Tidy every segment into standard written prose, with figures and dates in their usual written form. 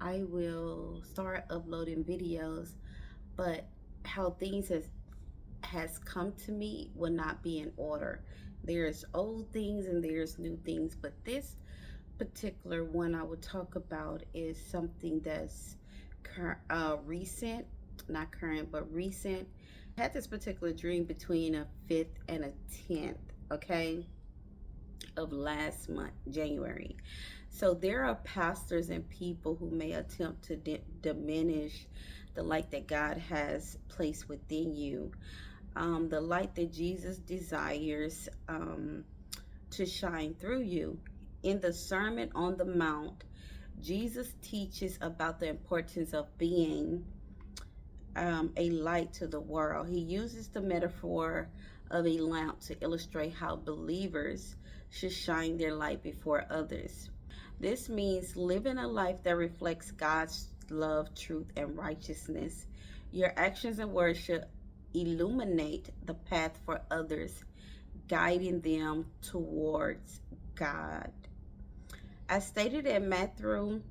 I will start uploading videos, but how things has come to me will not be in order. There's old things and there's new things, but this particular one I would talk about is something that's recent, not current, but recent. I had this particular dream between a 5th and a 10th, okay, of last month, January. So there are pastors and people who may attempt to diminish the light that God has placed within you, the light that Jesus desires to shine through you. In the Sermon on the Mount, Jesus teaches about the importance of being a light to the world. He uses the metaphor of a lamp to illustrate how believers should shine their light before others. This means living a life that reflects God's love, truth, and righteousness. Your actions and words should illuminate the path for others, guiding them towards God. As stated in Matthew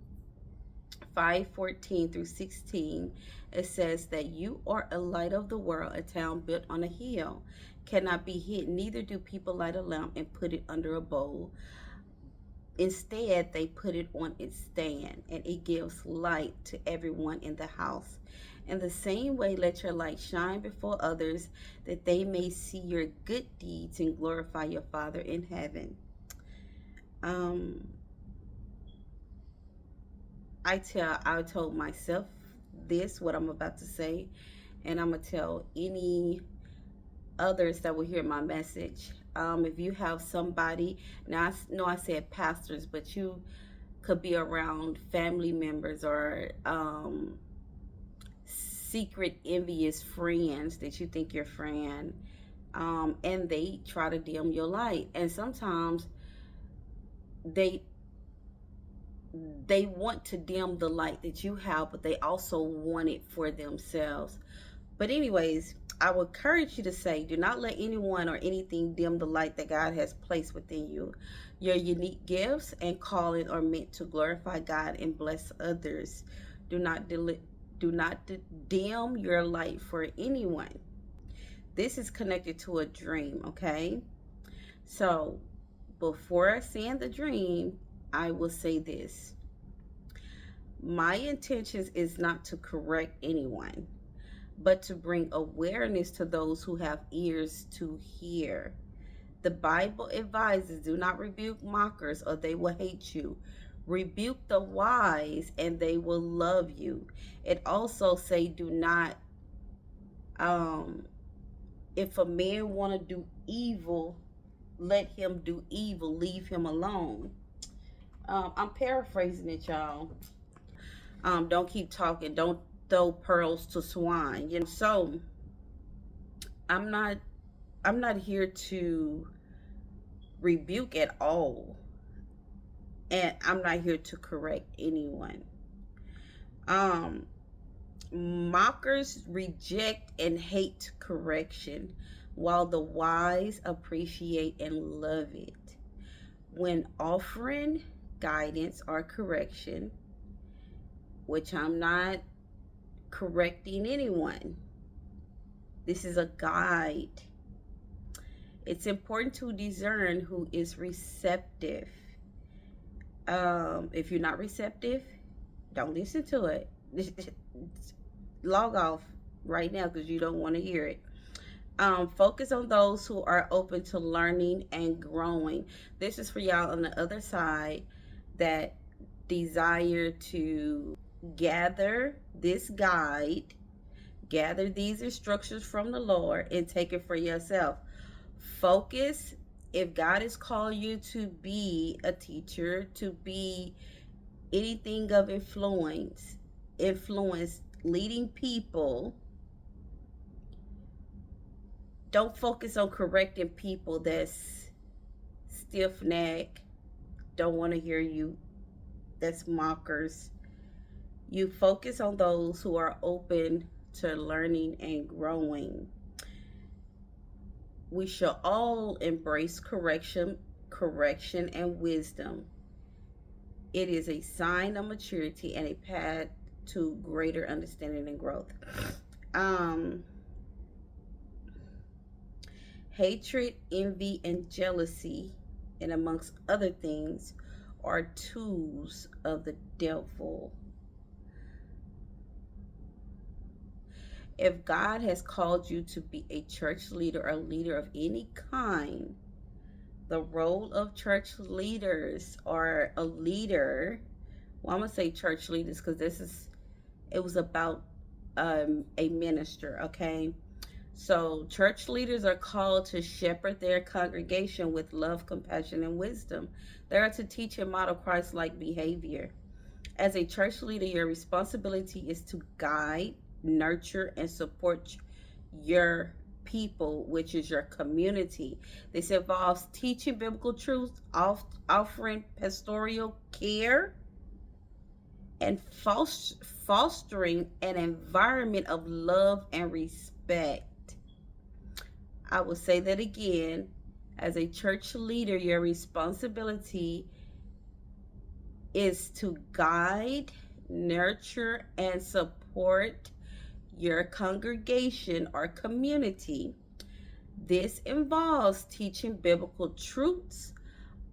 5:14 through 16, it says that you are a light of the world. A town built on a hill cannot be hidden, neither do people light a lamp and put it under a bowl. Instead, they put it on its stand, and it gives light to everyone in the house. In the same way, let your light shine before others, that they may see your good deeds and glorify your Father in heaven. Um, I told myself this, what I'm about to say, and I'm gonna tell any others that will hear my message. If you have somebody, now I know I said pastors, but you could be around family members or secret envious friends that you think your friend, and they try to dim your light. And sometimes they they want to dim the light that you have, but they also want it for themselves. But anyways, I would encourage you to say, do not let anyone or anything dim the light that God has placed within you. Your unique gifts and calling are meant to glorify God and bless others. Do not dim your light for anyone. This is connected to a dream, okay? So, before saying the dream, I will say this. My intentions is not to correct anyone, but to bring awareness to those who have ears to hear. The Bible advises, do not rebuke mockers or they will hate you. Rebuke the wise and they will love you. It also say, do not, um, if a man want to do evil, let him do evil, leave him alone. I'm paraphrasing it, y'all. Don't keep talking. Don't throw pearls to swine. So I'm not I'm not here to rebuke at all, and I'm not here to correct anyone. Um, Mockers reject and hate correction, while the wise appreciate and love it. When offering guidance or correction, which I'm not correcting anyone, this is a guide. It's important to discern who is receptive. If you're not receptive, don't listen to it. Log off right now because you don't want to hear it. Focus on those who are open to learning and growing. This is for y'all on the other side that desire to gather this guide, gather these instructions from the Lord, and take it for yourself. Focus. If God has called you to be a teacher, to be anything of influence leading people, don't focus on correcting people that's stiff neck, don't want to hear you, that's mockers. You focus on those who are open to learning and growing. We shall all embrace correction and wisdom. It is a sign of maturity and a path to greater understanding and growth. Um, Hatred, envy, and jealousy, and amongst other things, are tools of the devil. If God has called you to be a church leader or leader of any kind, the role of church leaders or a leader, well, I'm going to say church leaders because it was about a minister, okay? So, church leaders are called to shepherd their congregation with love, compassion, and wisdom. They are to teach and model Christ like behavior. As a church leader, your responsibility is to guide, nurture, and support your people, which is your community. This involves teaching biblical truths, offering pastoral care, and fostering an environment of love and respect. I will say that again. As a church leader, your responsibility is to guide, nurture, and support your congregation or community. This involves teaching biblical truths,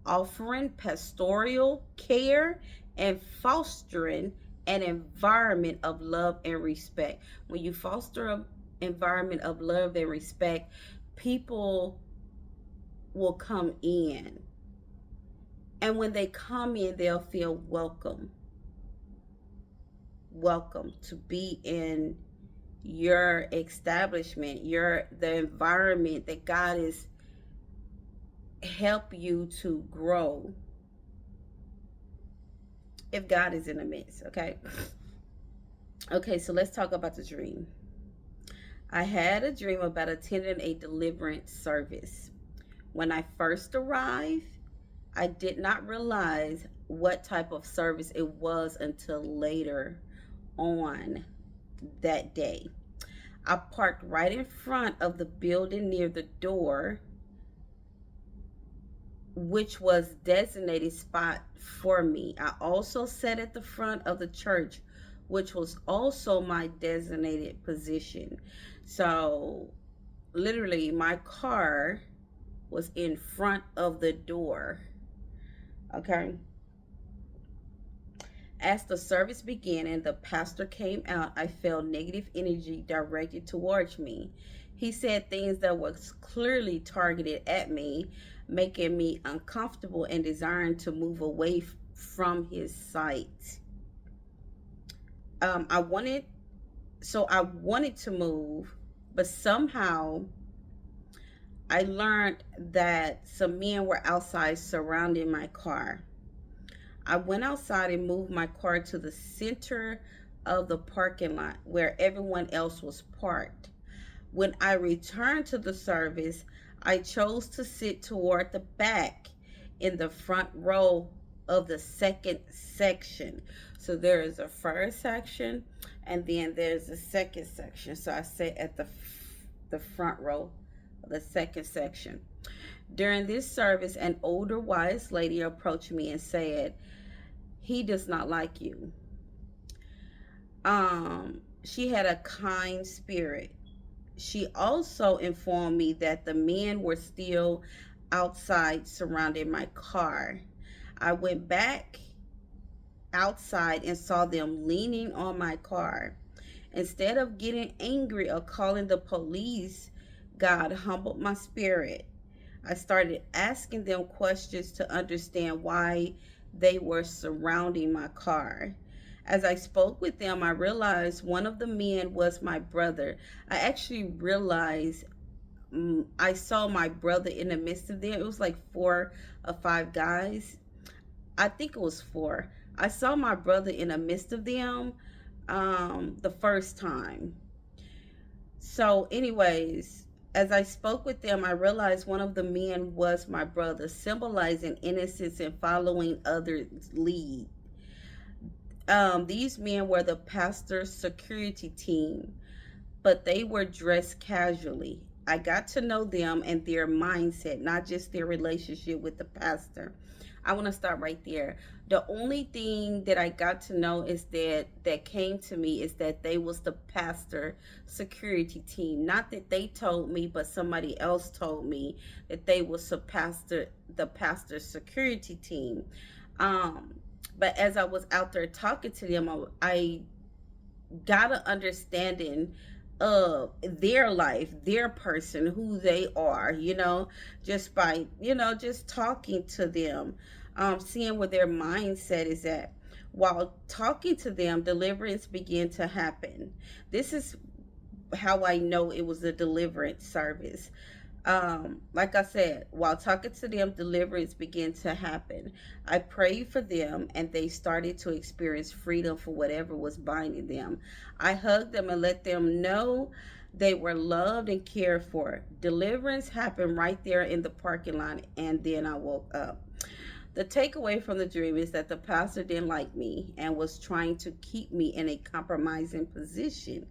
offering pastoral care, and fostering an environment of love and respect. When you foster an environment of love and respect, people will come in. And when they come in, they'll feel welcome. Welcome to be in your establishment, the environment that God is help you to grow if God is in the midst, okay? Okay, so let's talk about the dream. I had a dream about attending a deliverance service. When I first arrived, I did not realize what type of service it was until later on that day. I parked right in front of the building near the door, which was designated spot for me. I also sat at the front of the church, which was also my designated position. So literally my car was in front of the door. Okay. As the service began and the pastor came out, I felt negative energy directed towards me. He said things that was clearly targeted at me, making me uncomfortable and desiring to move away from his sight. I wanted, I wanted to move, but somehow I learned that some men were outside surrounding my car. I went outside and moved my car to the center of the parking lot where everyone else was parked. When I returned to the service, I chose to sit toward the back in the front row of the second section. So there is a first section and then there's a second section. So I sat at the front row of the second section. During this service, an older wise lady approached me and said, "He does not like you." She had a kind spirit. She also informed me that the men were still outside surrounding my car. I went back outside and saw them leaning on my car. Instead of getting angry or calling the police, God humbled my spirit. I started asking them questions to understand why they were surrounding my car. As I spoke with them, I realized one of the men was my brother. I actually realized I saw my brother in the midst of them. It was like 4 or 5 guys. I think it was four. I saw my brother in the midst of them the first time. So, anyways, as I spoke with them, I realized one of the men was my brother, symbolizing innocence and following others' lead. These men were the pastor's security team, but they were dressed casually. I got to know them and their mindset, not just their relationship with the pastor. I want to start right there. The only thing that I got to know is that came to me is that they was the pastor security team. Not that they told me, but somebody else told me that they was the pastor security team. Um, but as I was out there talking to them, I got an understanding of their life, their person, who they are, just by, just talking to them, seeing where their mindset is at. While talking to them, deliverance began to happen. This is how I know it was a deliverance service. Like I said, while talking to them, deliverance began to happen. I prayed for them and they started to experience freedom for whatever was binding them. I hugged them and let them know they were loved and cared for. Deliverance happened right there in the parking lot, and then I woke up. The takeaway from the dream is that the pastor didn't like me and was trying to keep me in a compromising position,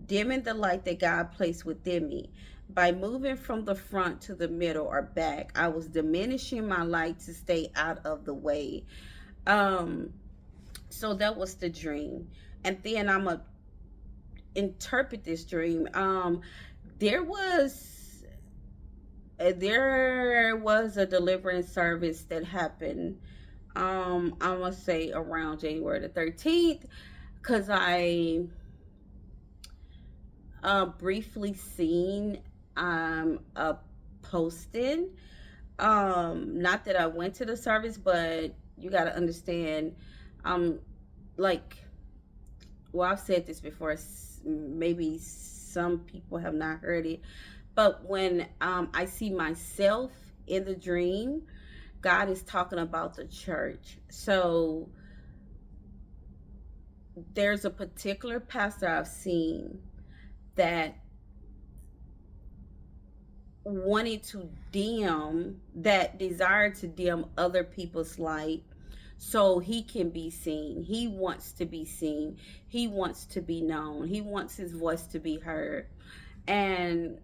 dimming the light that God placed within me. By moving from the front to the middle or back, I was diminishing my light to stay out of the way. Um, so that was the dream. And then I'm going to interpret this dream. There was there was a deliverance service that happened. I'm gonna say around January the 13th, because I briefly seen a posting. Not that I went to the service, but you got to understand, um like, well, I've said this before, maybe some people have not heard it, but when I see myself in the dream, God is talking about the church. So there's a particular pastor I've seen that wanted to dim, that desire to dim other people's light so he can be seen. He wants to be seen. He wants to be known. He wants his voice to be heard. And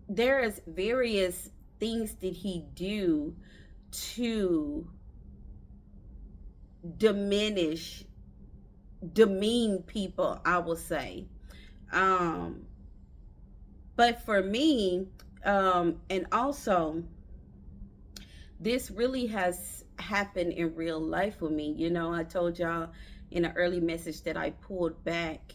there is various things that he do to diminish, demean people, I will say. Um, but for me, and also, this really has happened in real life with me. I told y'all in an early message that I pulled back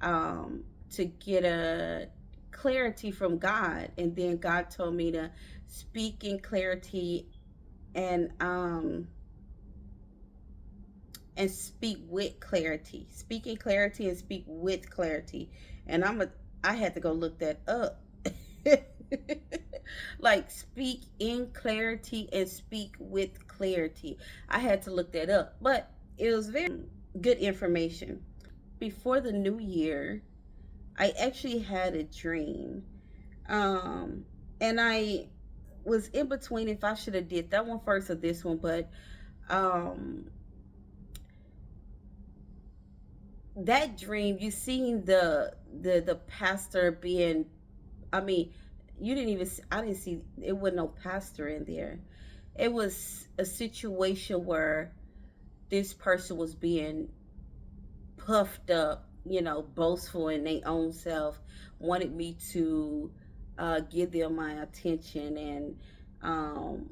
to get a clarity from God, and then God told me to speak in clarity and speak with clarity. Speak in clarity and speak with clarity. And I had to go look that up. Like, speak in clarity and speak with clarity. I had to look that up, but it was very good information. Before the new year, I actually had a dream. Um, and I was in between if I should have did that one first or this one, but um that dream, you seen the pastor being, I mean, you didn't even, I didn't see, it wasn't no pastor in there. It was a situation where this person was being puffed up, boastful in their own self, wanted me to give them my attention, and um,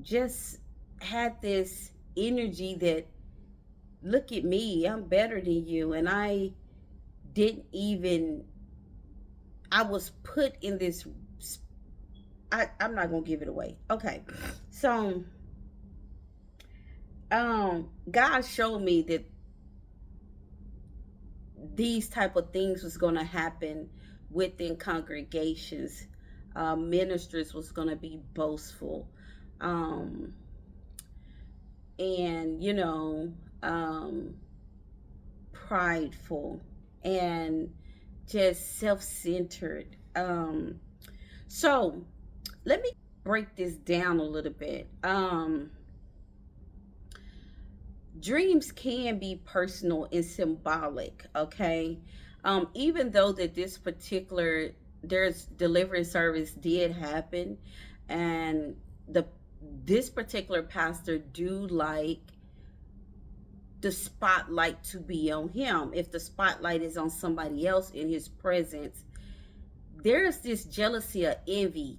just had this energy that, look at me, I'm better than you. And didn't even, I was put in this, I'm not gonna give it away. Okay. So God showed me that these type of things was gonna happen within congregations. Ministers was gonna be boastful, um and prideful, and just self-centered. So let me break this down a little bit. Dreams can be personal and symbolic, okay? Even though that this particular, there's deliverance service did happen, and the this particular pastor do like the spotlight to be on him. If the spotlight is on somebody else in his presence, there's this jealousy or envy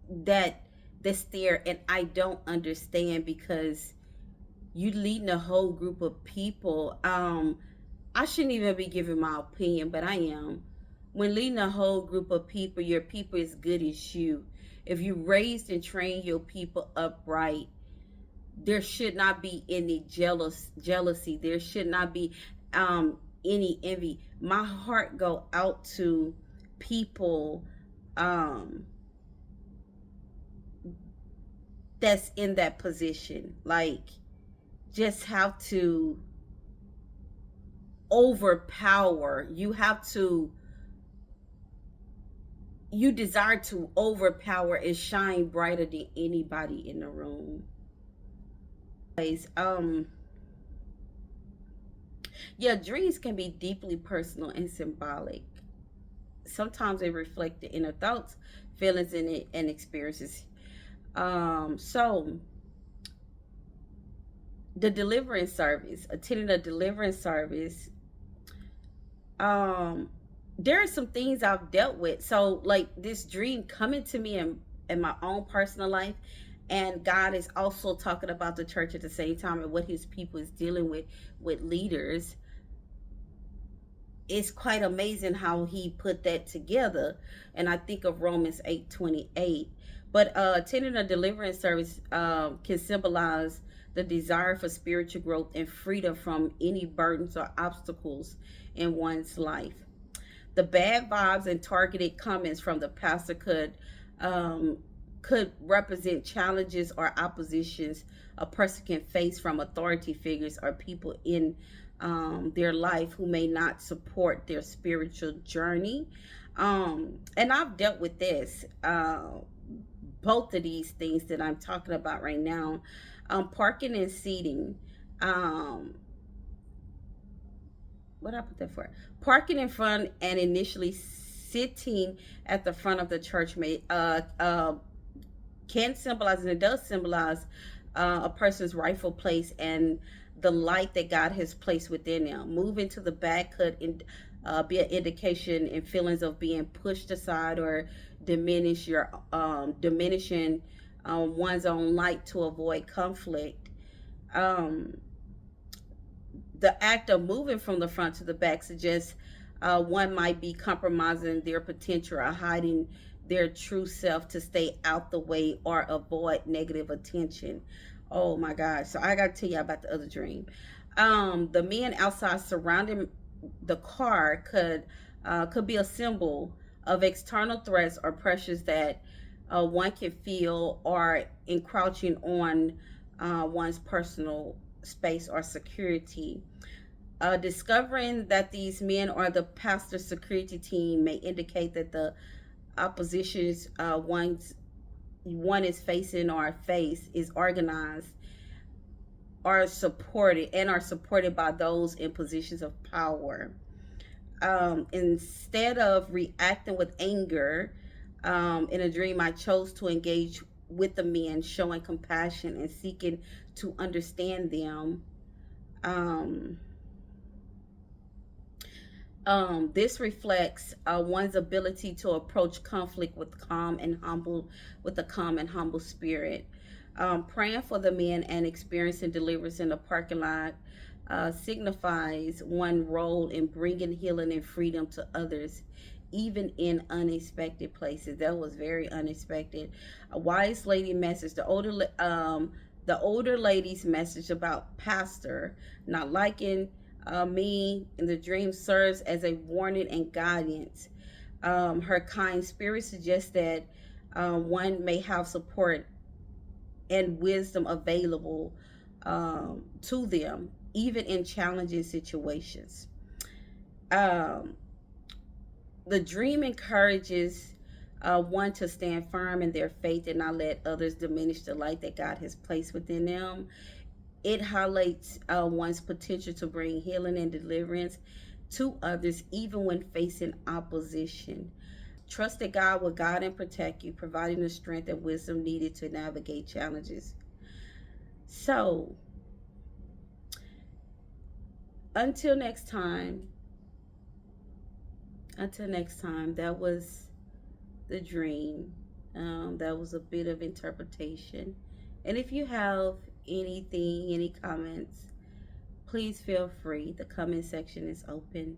that that's there, and I don't understand, because you leading a whole group of people. I shouldn't even be giving my opinion, but I am. When leading a whole group of people, your people is good as you. If you raised and train your people upright, there should not be any jealousy. There should not be any envy. My heart go out to people um, that's in that position. Like, just have to overpower. You desire to overpower and shine brighter than anybody in the room. Um, yeah, dreams can be deeply personal and symbolic. Sometimes they reflect the inner thoughts, feelings, and experiences. So the deliverance service, attending a deliverance service, um, there are some things I've dealt with. So like this dream coming to me in my own personal life, and God is also talking about the church at the same time and what his people is dealing with leaders. It's quite amazing how he put that together. And I think of Romans 8:28. But attending a deliverance service can symbolize the desire for spiritual growth and freedom from any burdens or obstacles in one's life. The bad vibes and targeted comments from the pastor um, could represent challenges or oppositions a person can face from authority figures or people in their life who may not support their spiritual journey. And I've dealt with this, both of these things that I'm talking about right now. Parking and seating. Um, what I put that for? Parking in front and initially sitting at the front of the church may can symbolize, and it does symbolize, a person's rightful place and the light that God has placed within them. Moving to the back be an indication and feelings of being pushed aside or diminishing one's own light to avoid conflict. Um, the act of moving from the front to the back suggests one might be compromising their potential or hiding their true self to stay out the way or avoid negative attention. Oh my God. So I got to tell you about the other dream. The men outside surrounding the car could be a symbol of external threats or pressures that one can feel or encroaching on one's personal space or security. Discovering that these men are the pastor's security team may indicate that the oppositions one is facing or face is organized, are supported by those in positions of power. Instead of reacting with anger, in a dream, I chose to engage with the men, showing compassion and seeking to understand them. Um, this reflects one's ability to approach conflict with a calm and humble spirit. Praying for the men and experiencing deliverance in the parking lot signifies one role in bringing healing and freedom to others, even in unexpected places. That was very unexpected. A wise lady message. The older lady's message about pastor not liking me in the dream serves as a warning and guidance. Her kind spirit suggests that one may have support and wisdom available to them, even in challenging situations. Um, the dream encourages one to stand firm in their faith and not let others diminish the light that God has placed within them. It highlights one's potential to bring healing and deliverance to others, even when facing opposition. Trust that God will guide and protect you, providing the strength and wisdom needed to navigate challenges. So, until next time, that was the dream. That was a bit of interpretation. And if you have anything, any comments, please feel free. The comment section is open.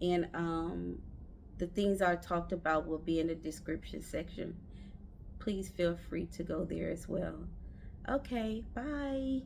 And the things I talked about will be in the description section. Please feel free to go there as well. Okay, bye.